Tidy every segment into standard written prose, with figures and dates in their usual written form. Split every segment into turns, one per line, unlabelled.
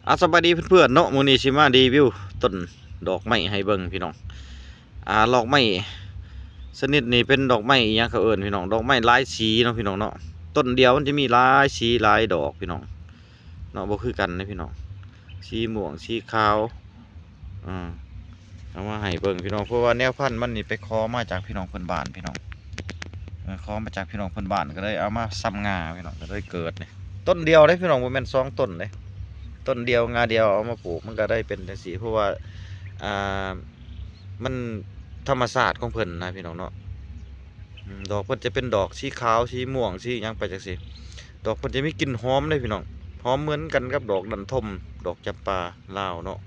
สวัสดีเพื่อนๆเนาะมื้อนี้สิมารีวิวต้นดอกไม้ให้เบิ่งพี่น้องดอกไม้ชนิดนี้เป็นดอกไม้อิหยังเขาเอิ้นพี่น้องดอกไม้หลายสีเนาะพี่น้องเนาะต้นเดียวมันจะมีหลายสีหลายดอกพี่น้องเนาะบ่คือกันนะพี่น้องสีม่วงสีขาวอ่าเอามาให้เบิ่งพี่น้องเพราะว่าแนวพันธุ์มันนี่ไปขอมาจากพี่น้องเพิ่นบ้านพี่น้องขอมาจากพี่น้องเพิ่นบ้านก็เลยเอามาซ้ำงาพี่น้องก็เลยเกิดนี่ต้นเดียวได้พี่น้องบ่แม่น2ต้นเลยต้นเดียวงาเดียวเอามาปลูกมันก็ได้เป็นจังซี่เพราะว่าอ่ามันธรรมชาติของเพิ่นนะพี่น้องเนาะดอกเพิ่นจะเป็นดอกสีขาวสีม่วงสีหยังไปจังซี่ดอกเพิ่นจะมีกลิ่นหอมเลยพี่น้องหอมเหมือนกันกับดอกดันทมดอกจำปาลาวเนาะ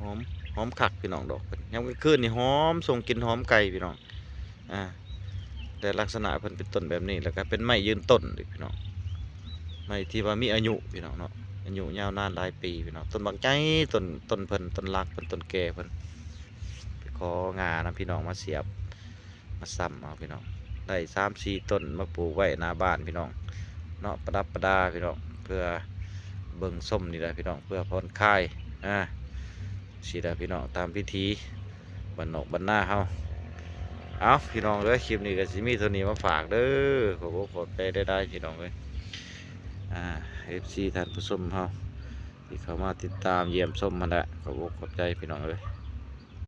หอมหอมคักพี่น้องดอกเพิ่นยามกลางคืนนี่หอมส่งกลิ่นหอมไก่พี่น้องอ่าแต่ลักษณะเพิ่นเป็นต้นแบบนี้แล้วก็เป็นไม้ยืนต้นพี่น้องไม้ที่ว่ามีอายุพี่น้องเนาะอายุยาวนานหลายปีพี่น้องต้นบางใจต้นเพิ่นต้นรักเพิ่นต้นแก่เพิ่นไปของานะพี่น้องมาเสียบมาซ้ำเอาพี่น้องได้3-4ต้นมาปลูกไว้หน้าบ้านพี่น้องเนาะประดับประดาพี่น้องเพื่อเบิ่งส้มนี่แหละพี่น้องเพื่อผ่อนคลายสิได้พี่น้องตามพิธีบ้านนอกบ้านนาเฮาเอาพี่น้องเลยคลิปนี้ก็สิมีเท่านี้มาฝากเด้อขอใจได้พี่น้องเลยFC ท่านผู้ชมเฮาที่เข้ามาติดตามเยี่ยมชมมาแล้วขอบใจพี่น้องเลย